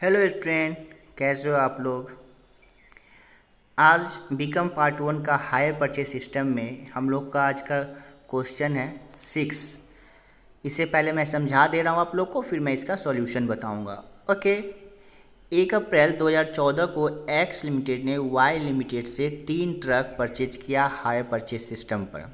Hello student, कैसे हो आप लोग। आज बीकॉम पार्ट 1 का हायर परचेज सिस्टम में हम लोग का आज का क्वेश्चन है 6। इससे पहले मैं समझा दे रहा हूँ आप लोग को, फिर मैं इसका सॉल्यूशन बताऊँगा। ओके। 1 अप्रैल 2014 को एक्स लिमिटेड ने वाई लिमिटेड से 3 ट्रक परचेज किया हायर परचेज सिस्टम पर।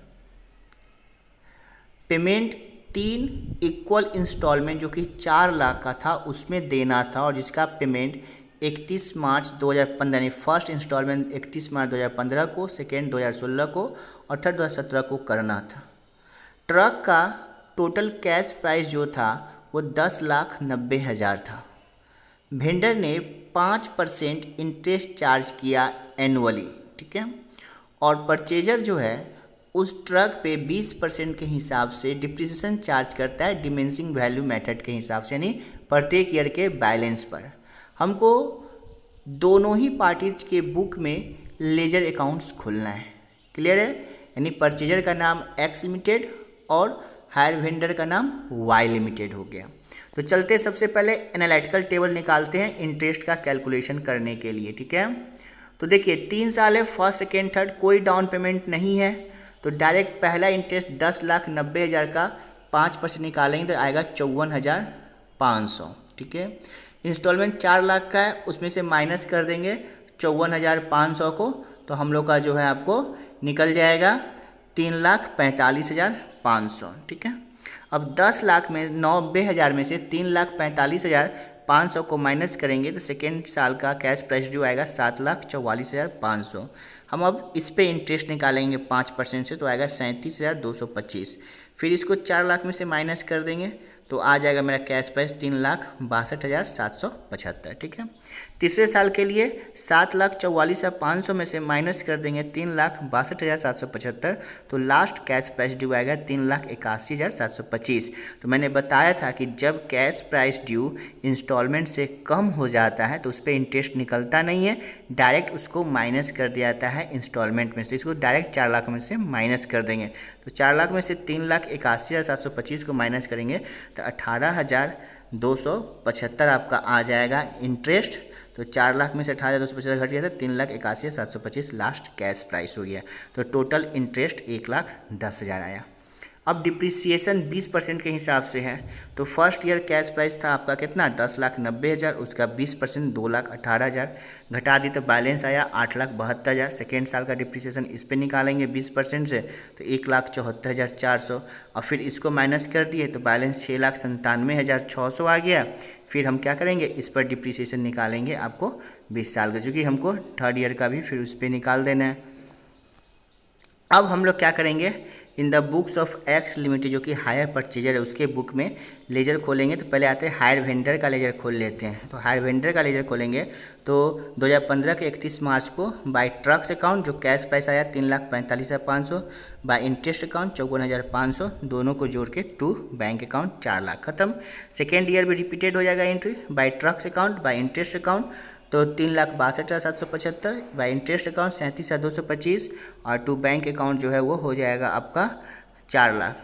पेमेंट 3 इक्वल इंस्टॉलमेंट जो कि 4 लाख का था उसमें देना था, और जिसका पेमेंट 31 मार्च 2015 यानी फर्स्ट इंस्टॉलमेंट 31 मार्च 2015 को, सेकेंड 2016 को और थर्ड 2017 को करना था। ट्रक का टोटल कैश प्राइस जो था वो 10,90,000 था। वेंडर ने 5% इंटरेस्ट चार्ज किया एनुअली, ठीक है। और परचेजर जो है उस ट्रक पे 20% के हिसाब से डिप्रिसिएशन चार्ज करता है डिमेंसिंग वैल्यू मेथड के हिसाब से, यानी प्रत्येक ईयर के बैलेंस पर। हमको दोनों ही पार्टीज के बुक में लेजर अकाउंट्स खोलना है। क्लियर है? यानी परचेजर का नाम एक्स लिमिटेड और हायर वेंडर का नाम वाई लिमिटेड हो गया। तो चलते सबसे पहले एनालिटिकल टेबल निकालते हैं इंटरेस्ट का कैलकुलेशन करने के लिए, ठीक है। तो देखिए 3 साल है, फर्स्ट सेकेंड थर्ड, कोई डाउन पेमेंट नहीं है, तो डायरेक्ट पहला इंटरेस्ट 10,90,000 का 5% निकालेंगे तो आएगा 54,500, ठीक है। इंस्टॉलमेंट 4 लाख का है, उसमें से माइनस कर देंगे 54,500 को, तो हम लोग का जो है आपको निकल जाएगा 3,45,500, ठीक है। अब 10 लाख में 90,000 में से 3,45,500 को माइनस करेंगे तो सेकेंड साल का कैश प्राइस ड्यू आएगा 7,44,500। हम अब इस पे इंटरेस्ट निकालेंगे 5% से, तो आएगा 37,225। फिर इसको 4 लाख में से माइनस कर देंगे तो आ जाएगा मेरा कैश प्राइस 3,62,775, ठीक है। तीसरे साल के लिए 7,44,500 में से माइनस कर देंगे 3,62,775, तो लास्ट कैश प्राइस ड्यू आएगा 3,81,725। तो मैंने बताया था कि जब कैश प्राइस ड्यू इंस्टॉलमेंट से कम हो जाता है तो उस पर इंटरेस्ट निकलता नहीं है, डायरेक्ट उसको माइनस कर दिया जाता है इंस्टॉलमेंट में से। इसको डायरेक्ट 4 लाख में से माइनस कर देंगे, तो 4 लाख में से 3,81,725 को माइनस करेंगे तो 18,275 आपका आ जाएगा इंटरेस्ट। तो 4 लाख में से 18,275 घट गया था, 3,81,725 लास्ट कैश प्राइस हो गया। तो टोटल इंटरेस्ट 1,10,000 आया। अब डिप्रिसिएशन 20% के हिसाब से है, तो फर्स्ट ईयर कैश प्राइस था आपका कितना 10,90,000, उसका 20% 2,18,000 घटा दी तो बैलेंस आया 8,72,000। सेकेंड साल का डिप्रिसिएशन इस पे निकालेंगे 20% से तो 1,74,400, और फिर इसको माइनस कर दिए तो बैलेंस 6,97,600 आ गया। फिर हम क्या करेंगे, इस पर डिप्रिसिएशन निकालेंगे आपको 20 साल का, जो कि हमको थर्ड ईयर का भी फिर उस पर निकाल देना है। अब हम लोग क्या करेंगे, in the books of x limited जो कि हायर परचेजर है उसके बुक में लेजर खोलेंगे। तो पहले आते हैं हायर वेंडर का लेजर खोल लेते हैं। तो हायर वेंडर का लेजर खोलेंगे तो 2015 के 31 मार्च को बाय ट्रक्स अकाउंट जो कैश प्राइस आया 3,45,500, बाय इंटरेस्ट अकाउंट 54,500, दोनों को जोड़ के टू बैंक अकाउंट 4 लाख, खत्म। सेकेंड ईयर भी रिपीटेड हो जाएगा entry, by trucks account, by interest account तो 3,62,775, बाई इंटरेस्ट अकाउंट 37,225, और टू बैंक अकाउंट जो है वो हो जाएगा आपका 4 lakh.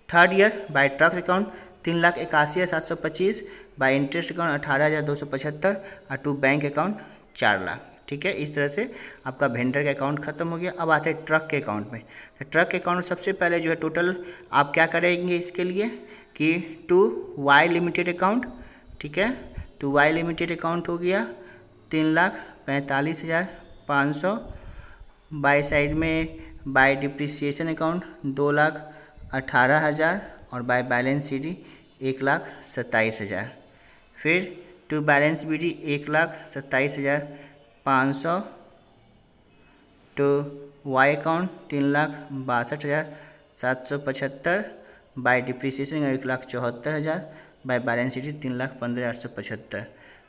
Third year by truck account 3,81,725, by interest account 18,275, और टू बैंक अकाउंट 4 लाख, ठीक है। इस तरह से आपका वेंडर का अकाउंट खत्म हो गया। अब आते हैं ट्रक के अकाउंट में। तो ट्रक के अकाउंट सबसे पहले जो है टोटल आप क्या करेंगे इसके लिए कि टू वाई लिमिटेड अकाउंट, ठीक है, टू वाई लिमिटेड अकाउंट हो गया 3,45,500, बाय साइड में बाय डिप्रिसिएशन अकाउंट 2,18,000, और बाय बैलेंस सी डी 1,27,000। फिर to balance B D 1,27,500, to Y account 3,62,775, by depreciation 1,74,000, by balance C D 3,15,875।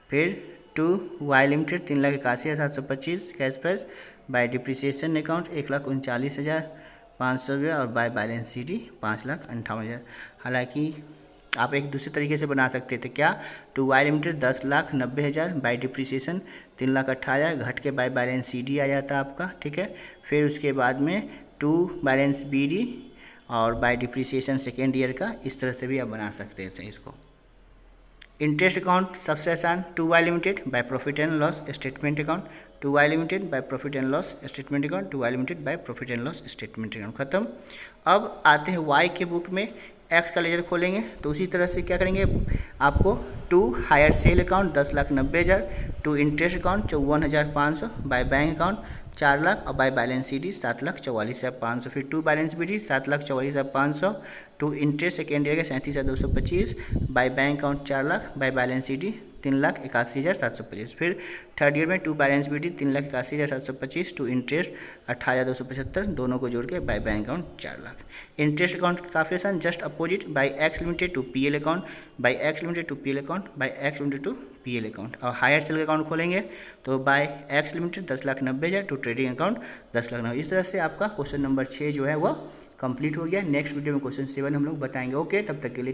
फिर to Y limited 3,81,725 cash price, by depreciation account 1,39,500 रुपया, और by balance C D 5,58,000। हालांकि आप एक दूसरे तरीके से बना सकते थे, क्या, to Y limited 10,90,000, by depreciation 3,18,000 घट के बाय बैलेंस सी डी आ जाता आपका, ठीक है। फिर उसके बाद में टू बैलेंस बी डी और बाय डिप्रिसिएशन सेकेंड ईयर का, इस तरह से भी आप बना सकते थे इसको। इंटरेस्ट अकाउंट सबसे आसान, 2Y limited by profit and loss statement account, 2Y limited by profit and loss statement account, 2Y limited by profit and loss statement account, खत्म। अब आते हैं Y के बुक में, एक्स का लेजर खोलेंगे तो उसी तरह से क्या करेंगे, आपको to hire sale account 10,90,000, to interest account 54,500, by bank account 4 lakh और बाय बैलेंस सी डी 7,44,500, फिर to balance B D 7,44,500, to interest second year का 37,225, by bank account 4 lakh, by balance C D 3,81,725, फिर थर्ड ईयर में to balance B D 3,81,725, to interest 18,275, दोनों को जोड़ के by bank account 4 lakh. Interest account काफ़ी आसान, just opposite, by X limited to P L account, by X limited to P L account, by X limited to P L account. और hire sale का account खोलेंगे तो by X limited 10,90,000 to trading account 10,90,000। इस तरह से आपका question number 6 जो है वो कंप्लीट हो गया। नेक्स्ट वीडियो में क्वेश्चन 7 हम लोग बताएंगे। ओके, तब तक के लिए